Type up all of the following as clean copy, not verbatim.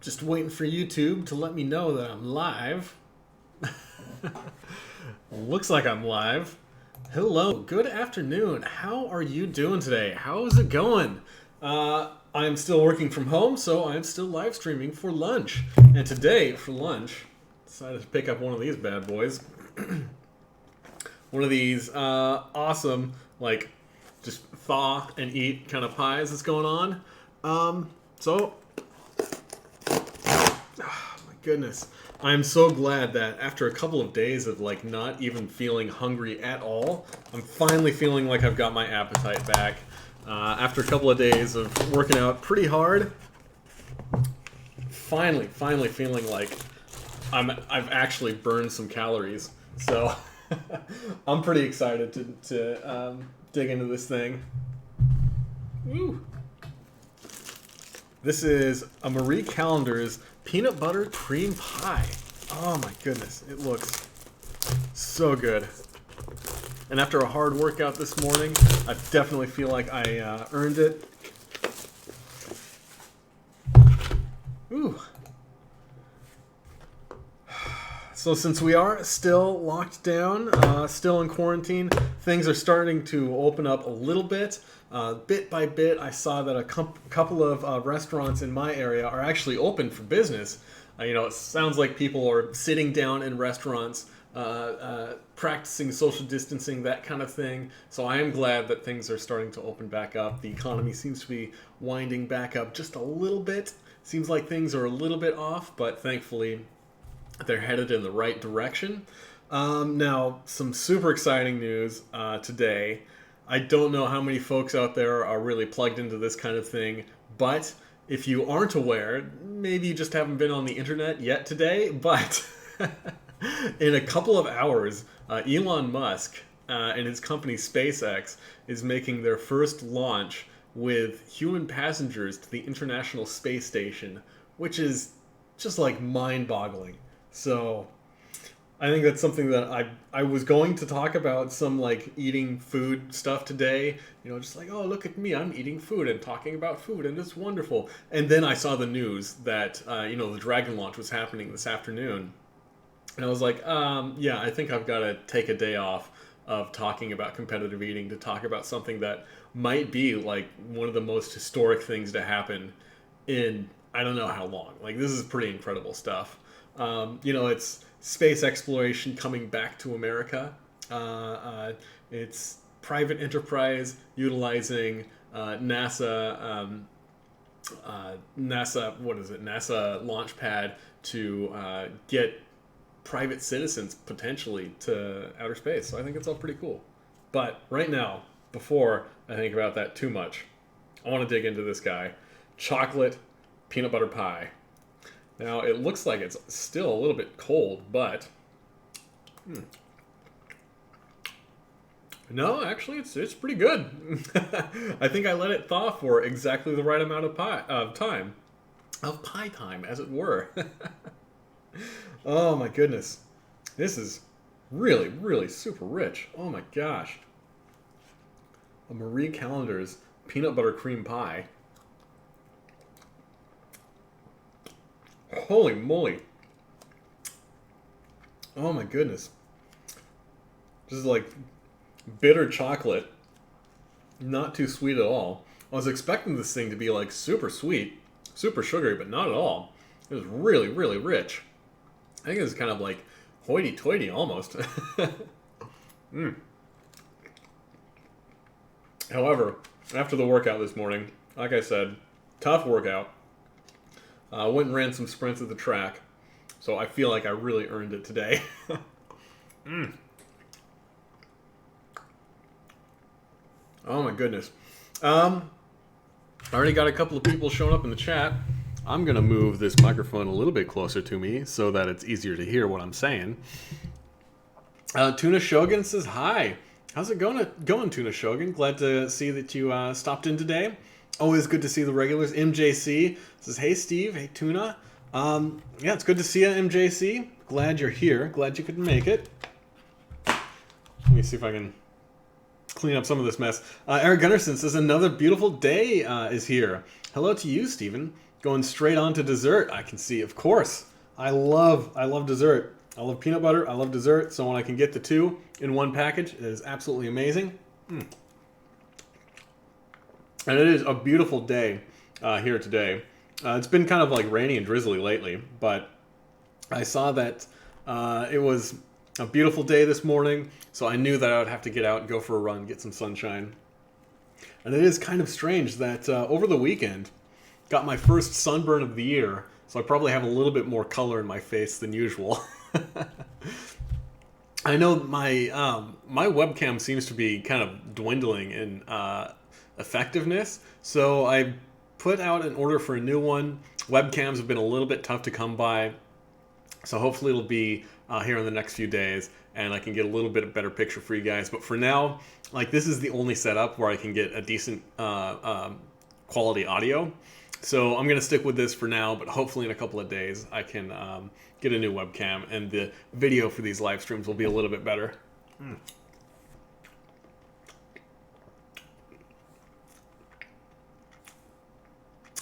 Just waiting for YouTube to let me know that I'm live. Looks like I'm live. Hello, good afternoon. How are you doing today? How's it going? I'm still working from home, so I'm still live streaming for lunch. And today, for lunch, decided to pick up one of these bad boys. One of these awesome, like, just thaw and eat kind of pies that's going on. My goodness. I'm so glad that after a couple of days of like not even feeling hungry at all, I'm finally feeling like I've got my appetite back. After a couple of days of working out pretty hard, finally feeling like I've actually burned some calories. So I'm pretty excited to dig into this thing. Woo. This is a Marie Callender's peanut butter cream pie. Oh my goodness, it looks so good. And after a hard workout this morning, I definitely feel like I earned it. Ooh. So since we are still locked down, still in quarantine, things are starting to open up a little bit. Bit by bit, I saw that a couple of restaurants in my area are actually open for business. It sounds like people are sitting down in restaurants, practicing social distancing, that kind of thing. So I am glad that things are starting to open back up. The economy seems to be winding back up just a little bit. Seems like things are a little bit off, but thankfully they're headed in the right direction. Now, some super exciting news today. I don't know how many folks out there are really plugged into this kind of thing, but if you aren't aware, maybe you just haven't been on the internet yet today, but in a couple of hours, Elon Musk and his company SpaceX is making their first launch with human passengers to the International Space Station, which is just like mind-boggling. So I think that's something that I was going to talk about, some like eating food stuff today, just like, oh, look at me, I'm eating food and talking about food and it's wonderful. And then I saw the news that, the Dragon launch was happening this afternoon. And I was like, yeah, I think I've got to take a day off of talking about competitive eating to talk about something that might be like one of the most historic things to happen in I don't know how long. Like, this is pretty incredible stuff. It's space exploration coming back to America. It's private enterprise utilizing NASA launch pad to get private citizens potentially to outer space. So I think it's all pretty cool. But right now, before I think about that too much, I want to dig into this guy. Chocolate peanut butter pie. Now, it looks like it's still a little bit cold, but no, actually, it's pretty good. I think I let it thaw for exactly the right amount of pie time, as it were. Oh my goodness, this is really, really super rich. Oh my gosh, a Marie Callender's peanut butter cream pie. Holy moly. Oh my goodness. This is like bitter chocolate. Not too sweet at all. I was expecting this thing to be like super sweet, super sugary, but not at all. It was really, really rich. I think this is kind of like hoity-toity almost. However, after the workout this morning, like I said, tough workout. Went and ran some sprints at the track, so I feel like I really earned it today. Oh my goodness. I already got a couple of people showing up in the chat. I'm going to move this microphone a little bit closer to me so that it's easier to hear what I'm saying. Tuna Shogun says, hi. How's it going, Tuna Shogun? Glad to see that you stopped in today. Always good to see the regulars. MJC says, hey, Steve. Hey, Tuna. Yeah, it's good to see you, MJC. Glad you're here. Glad you could make it. Let me see if I can clean up some of this mess. Eric Gunnarsson says another beautiful day is here. Hello to you, Steven. Going straight on to dessert. I can see, of course. I love dessert. I love peanut butter. I love dessert. So when I can get the two in one package, it is absolutely amazing. And it is a beautiful day here today. It's been kind of like rainy and drizzly lately, but I saw that it was a beautiful day this morning, so I knew that I would have to get out and go for a run, get some sunshine. And it is kind of strange that over the weekend, got my first sunburn of the year, so I probably have a little bit more color in my face than usual. I know my webcam seems to be kind of dwindling in effectiveness, so I put out an order for a new one. Webcams have been a little bit tough to come by, so hopefully it'll be here in the next few days, and I can get a little bit better picture for you guys. But for now, like, this is the only setup where I can get a decent quality audio. So I'm going to stick with this for now, but hopefully in a couple of days I can get a new webcam, and the video for these live streams will be a little bit better.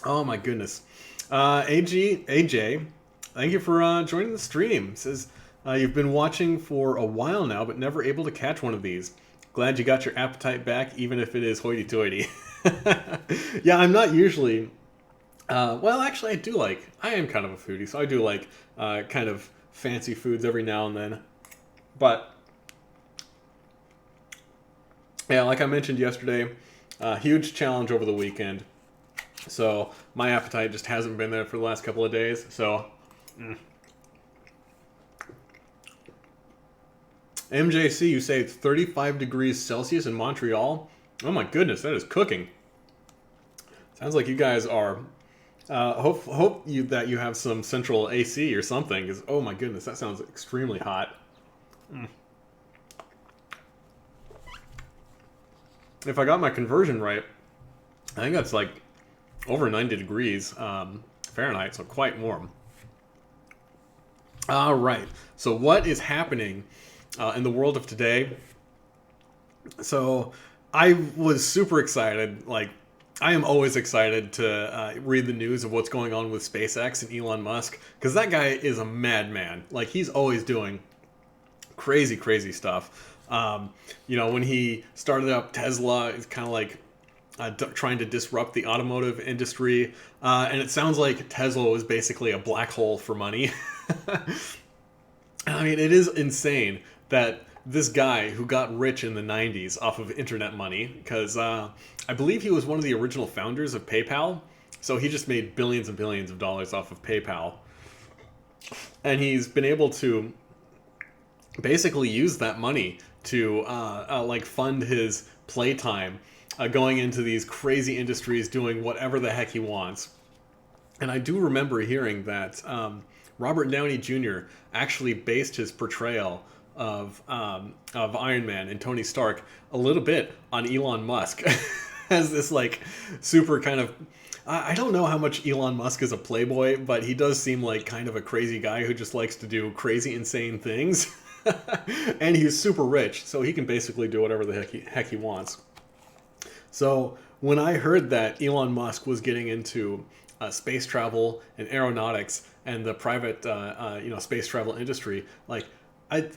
Oh my goodness. AJ, thank you for joining the stream. It says, you've been watching for a while now, but never able to catch one of these. Glad you got your appetite back, even if it is hoity-toity. Yeah, I'm not usually... well, actually, I am kind of a foodie, so I do like kind of fancy foods every now and then. But, yeah, like I mentioned yesterday, huge challenge over the weekend. So my appetite just hasn't been there for the last couple of days. So, MJC, you say it's 35 degrees Celsius in Montreal? Oh my goodness, that is cooking. Sounds like you guys are... hope that you have some central AC or something, because oh my goodness, that sounds extremely hot. If I got my conversion right, I think that's like over 90 degrees Fahrenheit, so quite warm. All right, so what is happening in the world of today? So I was super excited, like, I am always excited to read the news of what's going on with SpaceX and Elon Musk, because that guy is a madman. Like, he's always doing crazy, crazy stuff. You know, when he started up Tesla, it's kind of like trying to disrupt the automotive industry. And it sounds like Tesla was basically a black hole for money. I mean, it is insane that this guy who got rich in the 90s off of internet money, because I believe he was one of the original founders of PayPal, so he just made billions and billions of dollars off of PayPal. And he's been able to basically use that money to like fund his playtime, going into these crazy industries, doing whatever the heck he wants. And I do remember hearing that Robert Downey Jr. actually based his portrayal of Iron Man and Tony Stark a little bit on Elon Musk as this like super kind of... I don't know how much Elon Musk is a playboy, but he does seem like kind of a crazy guy who just likes to do crazy, insane things. And he's super rich, so he can basically do whatever the heck he wants. So when I heard that Elon Musk was getting into space travel and aeronautics and the private space travel industry, like I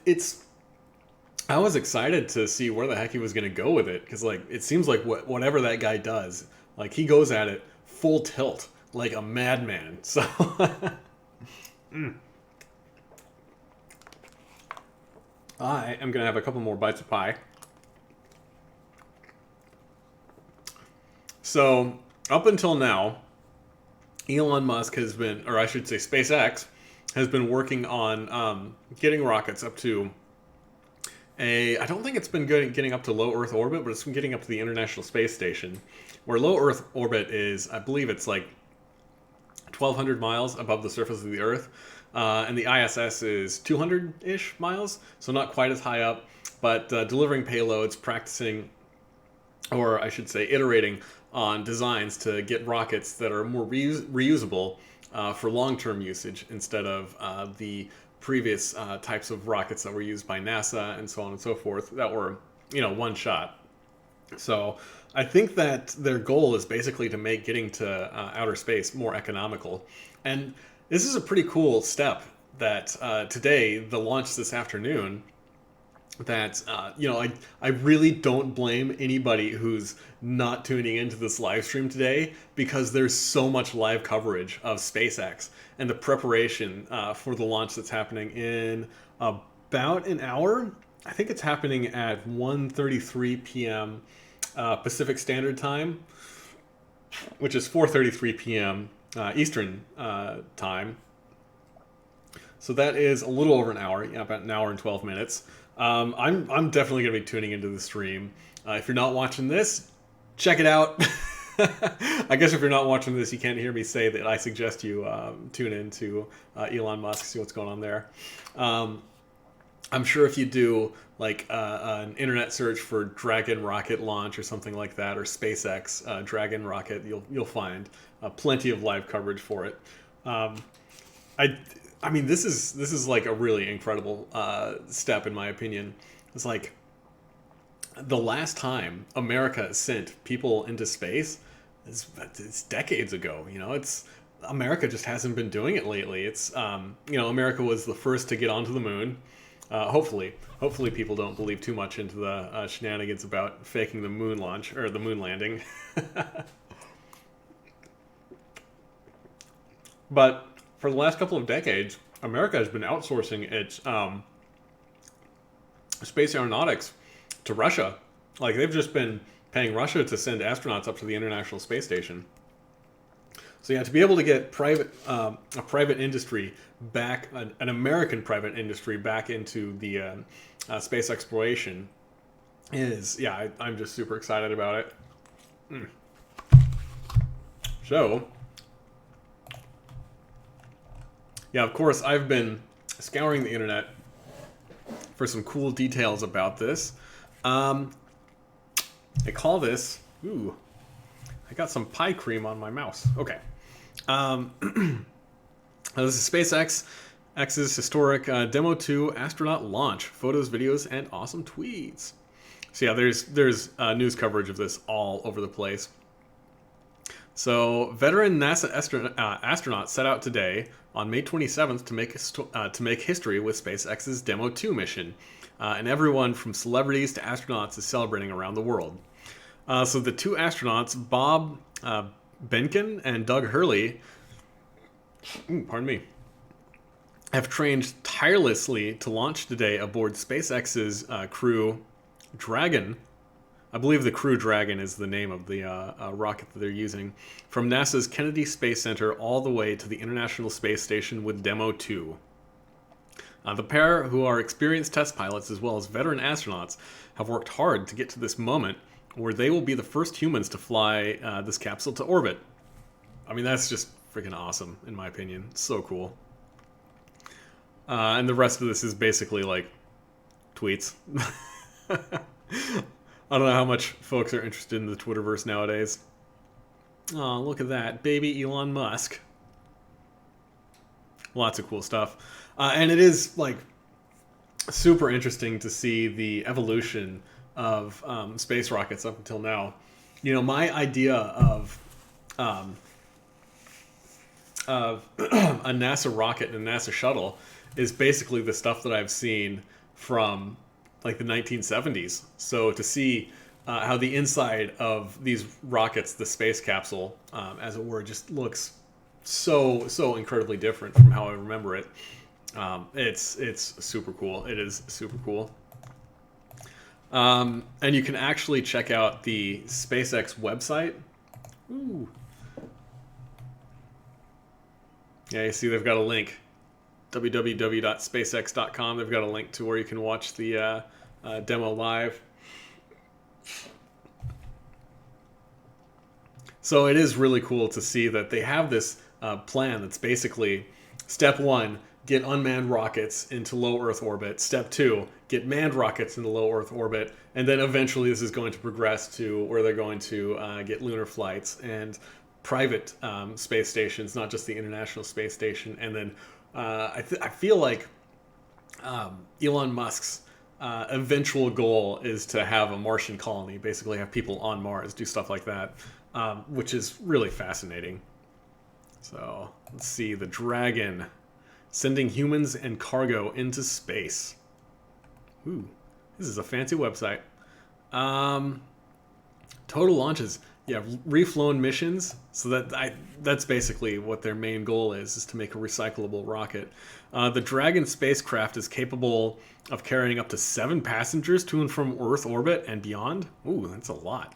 was excited to see where the heck he was going to go with it, because like it seems like whatever that guy does, like he goes at it full tilt like a madman. So I am going to have a couple more bites of pie. So up until now, Elon Musk has been, or I should say SpaceX, has been working on getting rockets up to I don't think it's been good at getting up to low Earth orbit, but it's been getting up to the International Space Station, where low Earth orbit is, I believe it's like 1,200 miles above the surface of the Earth, and the ISS is 200-ish miles, so not quite as high up, but delivering payloads, practicing, or I should say iterating on designs to get rockets that are more reusable for long-term usage instead of the previous types of rockets that were used by NASA and so on and so forth that were, one shot. So I think that their goal is basically to make getting to outer space more economical. And this is a pretty cool step that today, the launch this afternoon, that I really don't blame anybody who's not tuning into this live stream today, because there's so much live coverage of SpaceX and the preparation for the launch that's happening in about an hour. I think it's happening at 1:33 p.m. Pacific Standard Time, which is 4:33 p.m. Eastern time. So that is a little over an hour, about an hour and 12 minutes. I'm definitely going to be tuning into the stream. If you're not watching this, check it out. I guess if you're not watching this, you can't hear me say that I suggest you tune into Elon Musk, see what's going on there. I'm sure if you do like an internet search for Dragon rocket launch or something like that, or SpaceX Dragon rocket, you'll find plenty of live coverage for it. I mean, this is like a really incredible step, in my opinion. It's like the last time America sent people into space it's decades ago. It's America just hasn't been doing it lately. It's America was the first to get onto the moon. Hopefully people don't believe too much into the shenanigans about faking the moon launch or the moon landing. But for the last couple of decades, America has been outsourcing its space aeronautics to Russia. Like, they've just been paying Russia to send astronauts up to the International Space Station. So yeah, to be able to get a private industry back, an American private industry back into the space exploration is, I'm just super excited about it. So, yeah, of course, I've been scouring the internet for some cool details about this. They call this, I got some pie cream on my mouse. Okay. This is SpaceX's historic Demo 2 astronaut launch. Photos, videos, and awesome tweets. So yeah, there's news coverage of this all over the place. So veteran NASA astronauts set out today on May 27th to make history with SpaceX's Demo 2 mission. And everyone from celebrities to astronauts is celebrating around the world. So the two astronauts, Bob Behnken and Doug Hurley, have trained tirelessly to launch today aboard SpaceX's Crew Dragon. I believe the Crew Dragon is the name of the rocket that they're using, from NASA's Kennedy Space Center all the way to the International Space Station with Demo 2. The pair, who are experienced test pilots as well as veteran astronauts, have worked hard to get to this moment where they will be the first humans to fly this capsule to orbit. I mean, that's just freaking awesome, in my opinion. It's so cool. And the rest of this is basically like tweets. I don't know how much folks are interested in the Twitterverse nowadays. Oh, look at that. Baby Elon Musk. Lots of cool stuff. And it is, like, super interesting to see the evolution of space rockets up until now. My idea of a NASA rocket and a NASA shuttle is basically the stuff that I've seen from like the 1970s. So to see how the inside of these rockets, the space capsule, as it were, just looks so incredibly different from how I remember it. It's super cool. It is super cool. And you can actually check out the SpaceX website. Ooh. Yeah, you see they've got a link. www.spacex.com. They've got a link to where you can watch the demo live. So it is really cool to see that they have this plan that's basically step 1, get unmanned rockets into low Earth orbit. Step 2, get manned rockets into low Earth orbit. And then eventually this is going to progress to where they're going to get lunar flights and private space stations, not just the International Space Station. And then I feel like Elon Musk's eventual goal is to have a Martian colony, basically have people on Mars do stuff like that, which is really fascinating. So let's see, the Dragon sending humans and cargo into space. Ooh, this is a fancy website. Total launches. Yeah, reflown missions. So that's basically what their main goal is to make a recyclable rocket. The Dragon spacecraft is capable of carrying up to 7 passengers to and from Earth orbit and beyond. Ooh, that's a lot.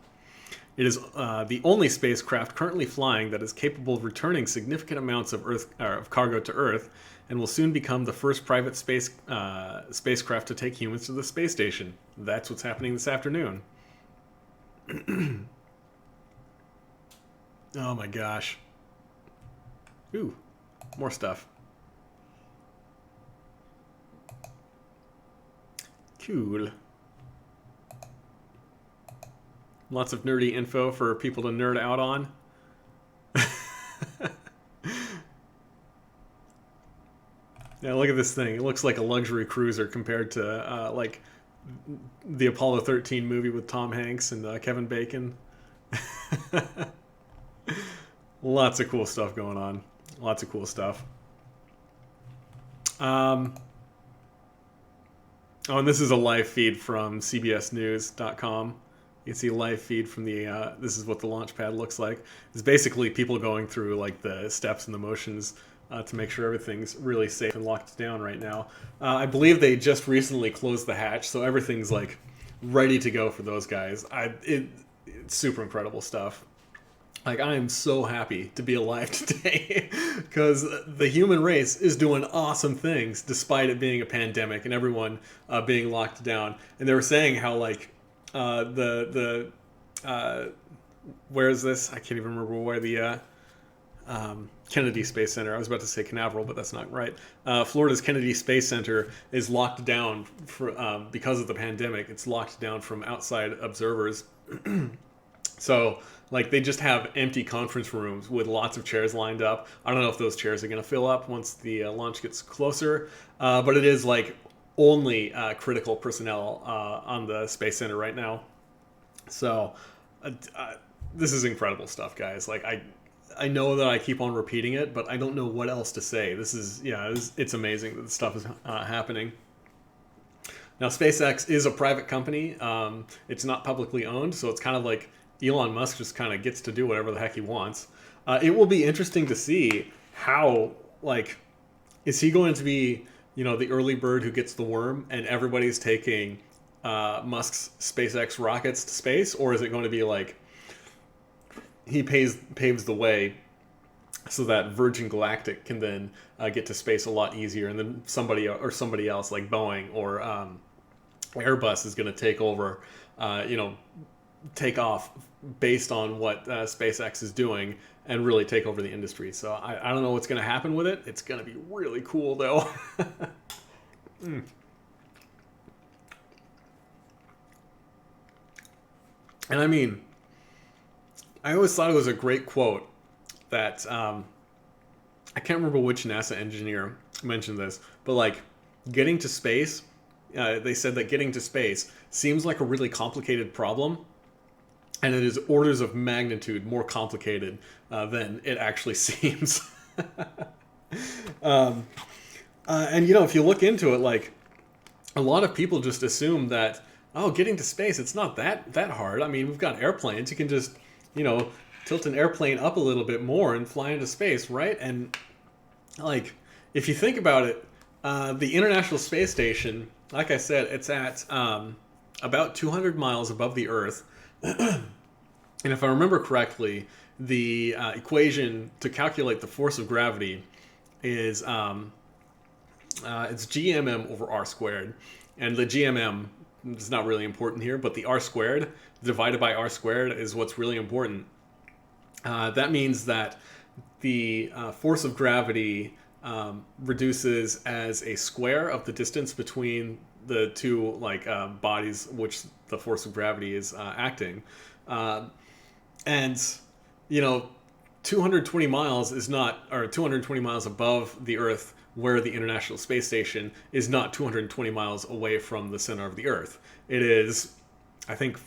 It is the only spacecraft currently flying that is capable of returning significant amounts of of cargo to Earth, and will soon become the first private spacecraft to take humans to the space station. That's what's happening this afternoon. Oh my gosh. Ooh, more stuff. Cool. Lots of nerdy info for people to nerd out on. Yeah, look at this thing. It looks like a luxury cruiser compared to like the Apollo 13 movie with Tom Hanks and Kevin Bacon. Lots of cool stuff going on. Lots of cool stuff. Oh, and this is a live feed from CBSNews.com. You can see a live feed from the, this is what the launch pad looks like. It's basically people going through like the steps and the motions to make sure everything's really safe and locked down right now. I believe they just recently closed the hatch, so everything's like ready to go for those guys. It's super incredible stuff. Like, I am so happy to be alive today because the human race is doing awesome things despite it being a pandemic and everyone being locked down. And they were saying how like where is this? I can't even remember where the Kennedy Space Center. I was about to say Canaveral, but that's not right. Florida's Kennedy Space Center is locked down for because of the pandemic. It's locked down from outside observers. So, like, they just have empty conference rooms with lots of chairs lined up. I don't know if those chairs are going to fill up once the launch gets closer, but it is like only critical personnel on the Space Center right now. So, this is incredible stuff, guys. Like, I know that I keep on repeating it, but I don't know what else to say. This is, yeah, it's amazing that this stuff is happening. Now, SpaceX is a private company. It's not publicly owned, so it's kind of like Elon Musk just kind of gets to do whatever the heck he wants. It will be interesting to see how, like, is he going to be, you know, the early bird who gets the worm and everybody's taking Musk's SpaceX rockets to space? Or is it going to be like he paves the way so that Virgin Galactic can then get to space a lot easier, and then somebody else like Boeing or Airbus is going to take over, take off based on what SpaceX is doing and really take over the industry. So I don't know what's going to happen with it. It's going to be really cool, though. And I mean, I always thought it was a great quote that I can't remember which NASA engineer mentioned this, but like getting to space, they said that getting to space seems like a really complicated problem, and it is orders of magnitude more complicated than it actually seems. And you know, if you look into it, like a lot of people just assume that, oh, getting to space, it's not that hard. I mean, we've got airplanes. You can just, you know, tilt an airplane up a little bit more and fly into space, right? And like, if you think about it, the International Space Station, like I said, it's at about 200 miles above the Earth. And if I remember correctly, the equation to calculate the force of gravity is it's GMM over R squared. And the GMM is not really important here, but the R squared divided by R squared is what's really important. That means that the force of gravity reduces as a square of the distance between the two bodies which the force of gravity is acting. And, you know, 220 miles is not, or 220 miles above the Earth, where the International Space Station is not 220 miles away from the center of the Earth. It is, I think,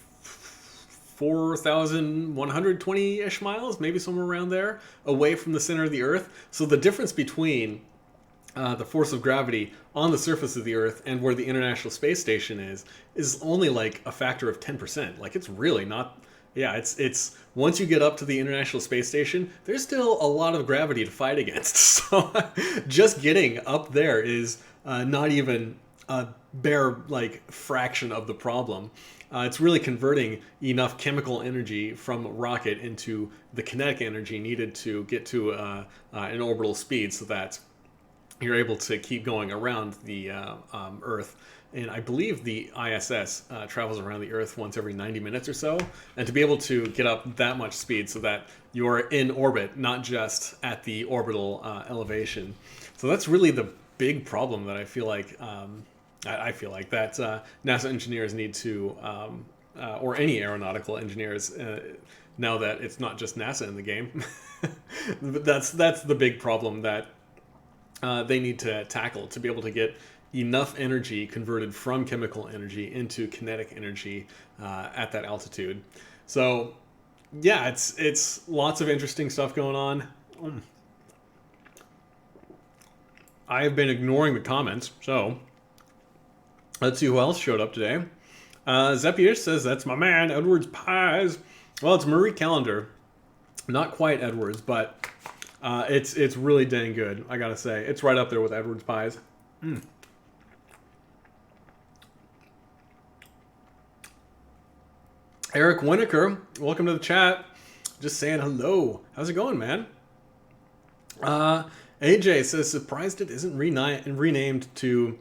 4,120-ish miles, maybe somewhere around there, away from the center of the Earth. So the difference between the force of gravity on the surface of the Earth and where the International Space Station is only like a factor of 10%. Like, it's really not. Yeah, it's once you get up to the International Space Station, there's still a lot of gravity to fight against. So just getting up there is not even a bare like fraction of the problem. It's really converting enough chemical energy from a rocket into the kinetic energy needed to get to an orbital speed, so that you're able to keep going around the Earth. And I believe the ISS travels around the Earth once every 90 minutes or so. And to be able to get up that much speed so that you're in orbit, not just at the orbital elevation. So that's really the big problem that I feel like that NASA engineers need to, or any aeronautical engineers, now that it's not just NASA in the game. But that's the big problem that they need to tackle, to be able to get enough energy converted from chemical energy into kinetic energy at that altitude. So yeah, it's lots of interesting stuff going on. I have been ignoring the comments, so let's see who else showed up today. Zepier says, that's my man, Edwards Pies. Well, it's Marie Callender. Not quite Edwards, but it's really dang good, I gotta say. It's right up there with Edwards Pies. Eric Winokur, welcome to the chat. Just saying hello. How's it going, man? AJ says, surprised it isn't renamed to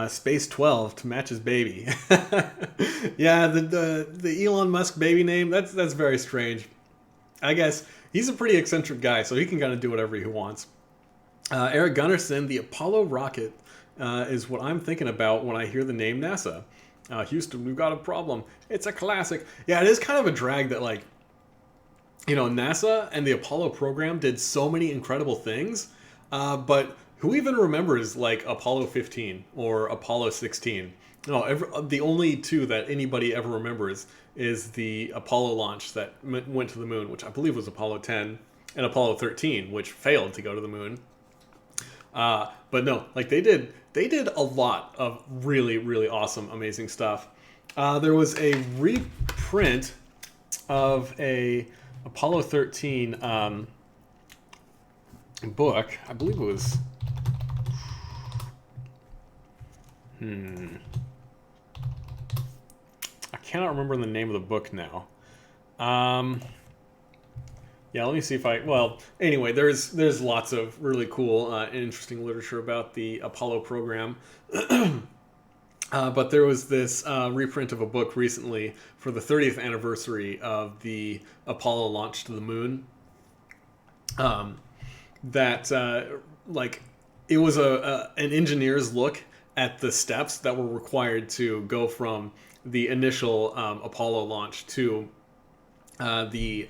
Space 12 to match his baby. Yeah, the Elon Musk baby name, that's very strange. I guess he's a pretty eccentric guy, so he can kind of do whatever he wants. Eric Gunnarsson, the Apollo rocket is what I'm thinking about when I hear the name NASA. Houston, we've got a problem. It's a classic. Yeah, it is kind of a drag that, like, you know, NASA and the Apollo program did so many incredible things, but who even remembers, like, Apollo 15 or Apollo 16? No, the only two that anybody ever remembers is the Apollo launch that went to the moon, which I believe was Apollo 10, and Apollo 13, which failed to go to the moon. But no, like, they did a lot of really, really awesome, amazing stuff. There was a reprint of a Apollo 13 book. I believe it was... I cannot remember the name of the book now. Yeah, let me see if well, anyway, there's lots of really cool and interesting literature about the Apollo program. But there was this reprint of a book recently for the 30th anniversary of the Apollo launch to the moon. Like, it was an engineer's look at the steps that were required to go from the initial Apollo launch to the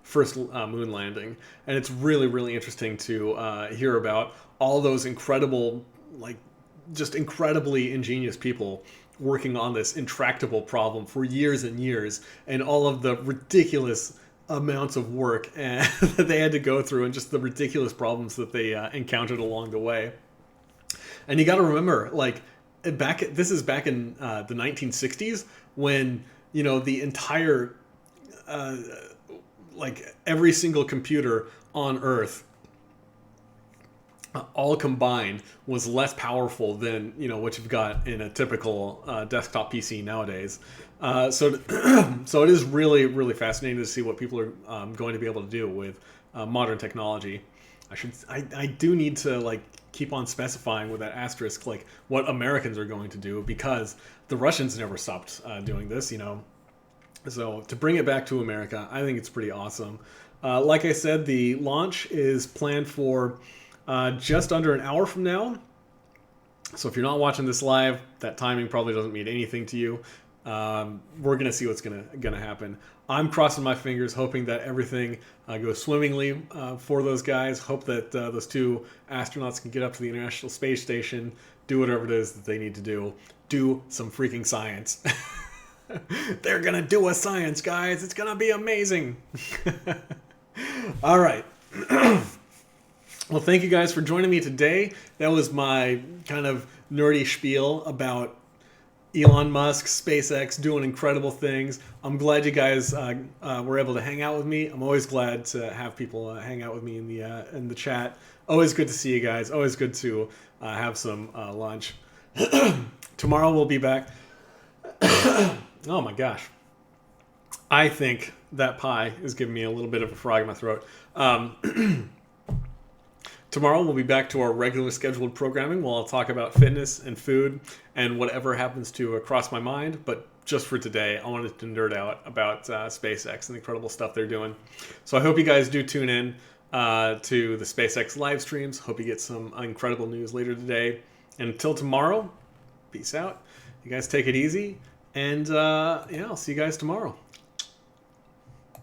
first moon landing. And it's really, really interesting to hear about all those incredible, like, just incredibly ingenious people working on this intractable problem for years and years, and all of the ridiculous amounts of work that they had to go through, and just the ridiculous problems that they encountered along the way. And you got to remember, like, this is back in the 1960s, when, you know, the entire like, every single computer on Earth, all combined, was less powerful than, you know, what you've got in a typical desktop PC nowadays. So it is really, really fascinating to see what people are going to be able to do with modern technology. I do need to, like, keep on specifying with that asterisk, like, what Americans are going to do, because the Russians never stopped doing this, you know. So to bring it back to America, I think it's pretty awesome. Like I said, the launch is planned for just under an hour from now. So if you're not watching this live, that timing probably doesn't mean anything to you. We're gonna see what's gonna happen. I'm crossing my fingers, hoping that everything goes swimmingly for those guys. Hope that those 2 astronauts can get up to the International Space Station, do whatever it is that they need to do. Do some freaking science. They're gonna do a science, guys. It's gonna be amazing. All right. Well, thank you guys for joining me today. That was my kind of nerdy spiel about Elon Musk, SpaceX doing incredible things. I'm glad you guys were able to hang out with me. I'm always glad to have people hang out with me in the chat. Always good to see you guys. Always good to have some lunch. Tomorrow we'll be back. Oh my gosh. I think that pie is giving me a little bit of a frog in my throat. Tomorrow we'll be back to our regular scheduled programming where I'll talk about fitness and food and whatever happens to cross my mind. But just for today, I wanted to nerd out about SpaceX and the incredible stuff they're doing. So I hope you guys do tune in to the SpaceX live streams. Hope you get some incredible news later today. And until tomorrow, peace out. You guys take it easy. And yeah, I'll see you guys tomorrow.